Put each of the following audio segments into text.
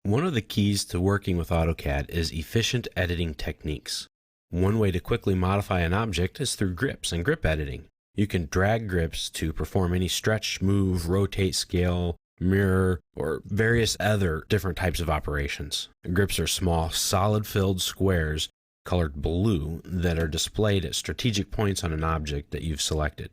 One of the keys to working with AutoCAD is efficient editing techniques. One way to quickly modify an object is through grips and grip editing. You can drag grips to perform any stretch, move, rotate, scale, mirror, or various other different types of operations. Grips are small, solid-filled squares colored blue that are displayed at strategic points on an object that you've selected.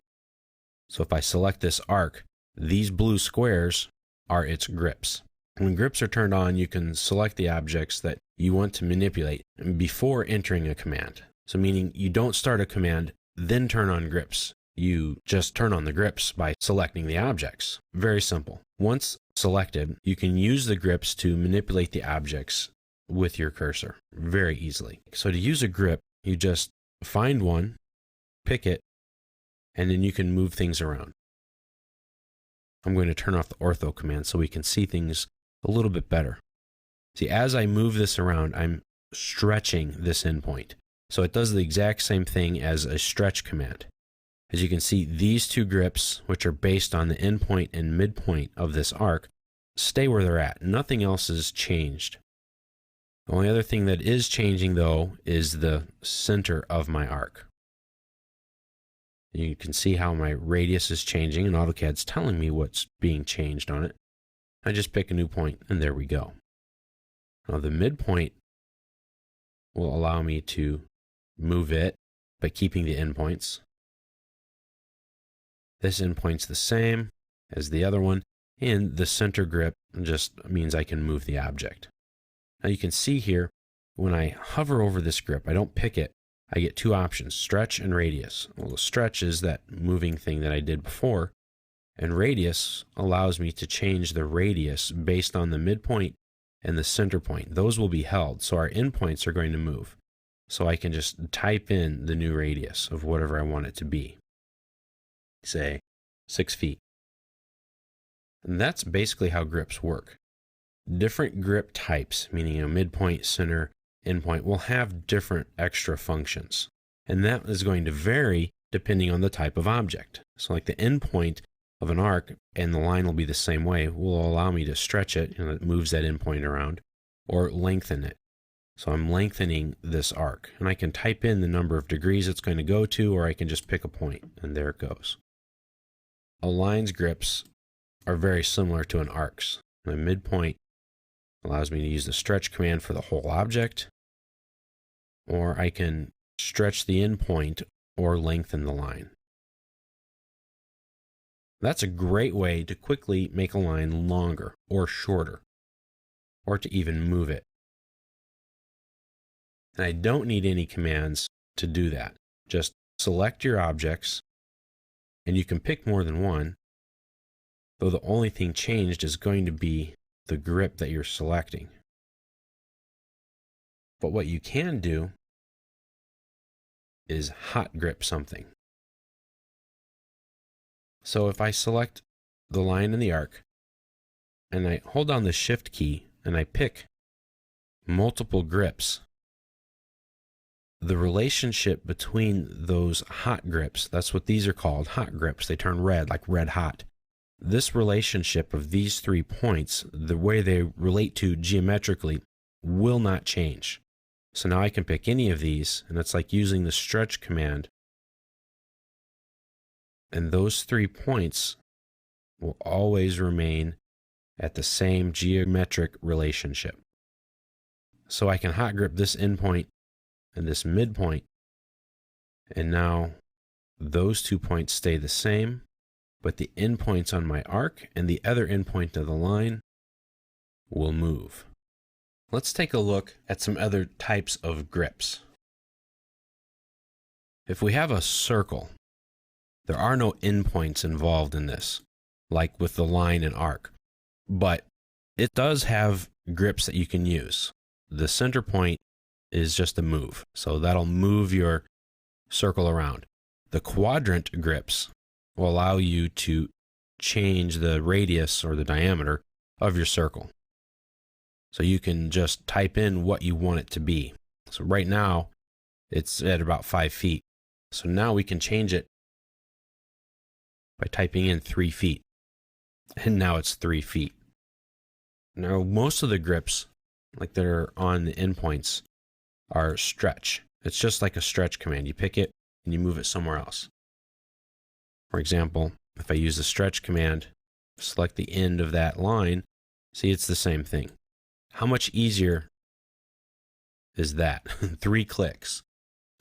So if I select this arc, these blue squares are its grips. When grips are turned on, you can select the objects that you want to manipulate before entering a command. So meaning you don't start a command, then turn on grips. You just turn on the grips by selecting the objects. Very simple. Once selected, you can use the grips to manipulate the objects with your cursor very easily. So to use a grip, you just find one, pick it, and then you can move things around. I'm going to turn off the ortho command so we can see things a little bit better. See, as I move this around, I'm stretching this endpoint. So it does the exact same thing as a stretch command. As you can see, these two grips, which are based on the endpoint and midpoint of this arc, stay where they're at. Nothing else has changed. The only other thing that is changing, though, is the center of my arc. You can see how my radius is changing, and AutoCAD's telling me what's being changed on it. I just pick a new point, and there we go. Now the midpoint will allow me to move it by keeping the endpoints. This endpoint's the same as the other one, and the center grip just means I can move the object. Now you can see here, when I hover over this grip, I don't pick it, I get two options, stretch and radius. Well, the stretch is that moving thing that I did before, and radius allows me to change the radius based on the midpoint and the center point. Those will be held, so our endpoints are going to move. So I can just type in the new radius of whatever I want it to be. Say 6 feet. And that's basically how grips work. Different grip types, meaning a midpoint, center, endpoint, will have different extra functions. And that is going to vary depending on the type of object. So like the endpoint of an arc, and the line will be the same way, will allow me to stretch it, and it moves that endpoint around, or lengthen it. So I'm lengthening this arc, and I can type in the number of degrees it's going to go to, or I can just pick a point, and there it goes. A line's grips are very similar to an arc's. My midpoint allows me to use the stretch command for the whole object, or I can stretch the endpoint or lengthen the line. That's a great way to quickly make a line longer or shorter, or to even move it. And I don't need any commands to do that. Just select your objects, and you can pick more than one, though the only thing changed is going to be the grip that you're selecting. But what you can do is hot grip something. So if I select the line and the arc, and I hold down the Shift key, and I pick multiple grips, the relationship between those hot grips, that's what these are called, hot grips, they turn red, like red hot. This relationship of these 3 points, the way they relate to geometrically, will not change. So now I can pick any of these, and it's like using the stretch command. And those 3 points will always remain at the same geometric relationship. So I can hot grip this endpoint and this midpoint, and now those 2 points stay the same, but the endpoints on my arc and the other endpoint of the line will move. Let's take a look at some other types of grips. If we have a circle, there are no endpoints involved in this, like with the line and arc, but it does have grips that you can use. The center point is just a move, so that'll move your circle around. The quadrant grips will allow you to change the radius or the diameter of your circle. So you can just type in what you want it to be. So right now, it's at about 5 feet. So now we can change it by typing in 3 feet. And now it's 3 feet. Now, most of the grips, like that are on the endpoints, are stretch. It's just like a stretch command. You pick it and you move it somewhere else. For example, if I use the stretch command, select the end of that line, see, it's the same thing. How much easier is that? 3 clicks.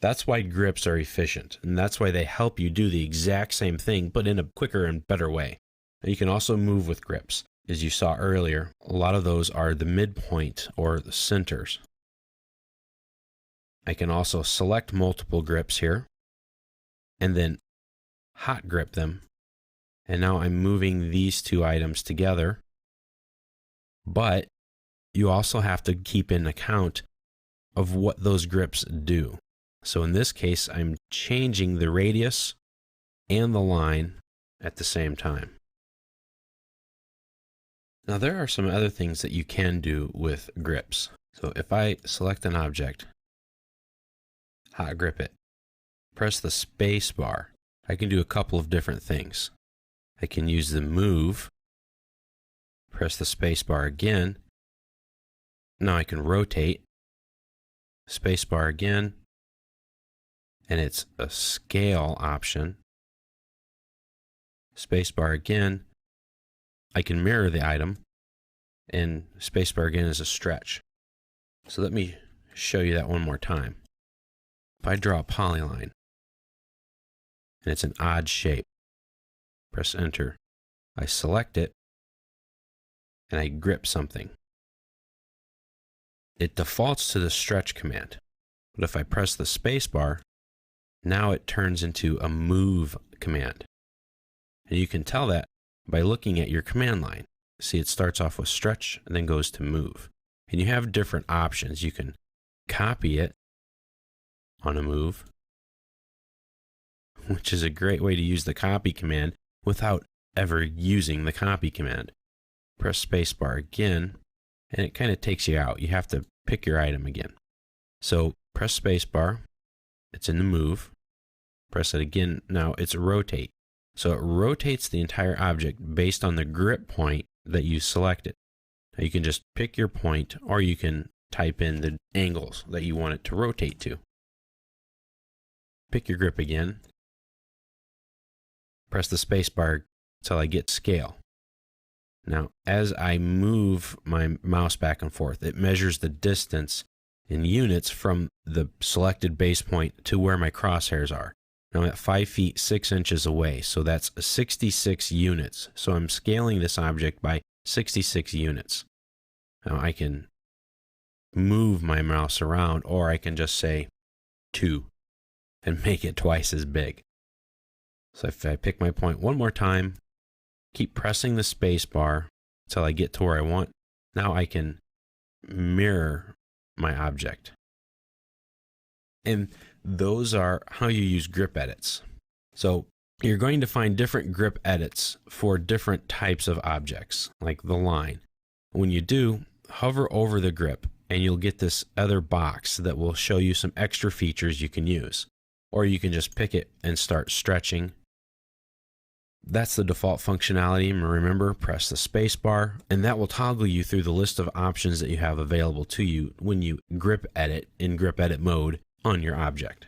That's why grips are efficient, and that's why they help you do the exact same thing, but in a quicker and better way. Now, you can also move with grips. As you saw earlier, a lot of those are the midpoint or the centers. I can also select multiple grips here, and then hot grip them. And now I'm moving these 2 items together. But you also have to keep in account of what those grips do. So in this case, I'm changing the radius and the line at the same time. Now there are some other things that you can do with grips. So if I select an object, hot grip it, press the space bar, I can do a couple of different things. I can use the move, press the space bar again. Now I can rotate, space bar again, and it's a scale option. Space bar again, I can mirror the item, and space bar again is a stretch. So let me show you that one more time. If I draw a polyline, and it's an odd shape, press enter. I select it, and I grip something. It defaults to the stretch command, but if I press the space bar, now it turns into a move command. And you can tell that by looking at your command line. See, it starts off with stretch and then goes to move. And you have different options. You can copy it on a move, which is a great way to use the copy command without ever using the copy command. Press spacebar again, and it kind of takes you out. You have to pick your item again. So press spacebar, it's in the move. Press it again, now it's rotate. So it rotates the entire object based on the grip point that you selected. Now you can just pick your point, or you can type in the angles that you want it to rotate to. Pick your grip again. Press the spacebar until I get scale. Now, as I move my mouse back and forth, it measures the distance in units from the selected base point to where my crosshairs are. Now I'm at 5 feet 6 inches away, so that's 66 units. So I'm scaling this object by 66 units. Now I can move my mouse around, or I can just say 2 and make it twice as big. So if I pick my point one more time, keep pressing the space bar until I get to where I want, now I can mirror my object. And those are how you use grip edits. So you're going to find different grip edits for different types of objects, like the line. When you do, hover over the grip and you'll get this other box that will show you some extra features you can use. Or you can just pick it and start stretching. That's the default functionality. And remember, press the space bar, and that will toggle you through the list of options that you have available to you when you grip edit in grip edit mode on your object.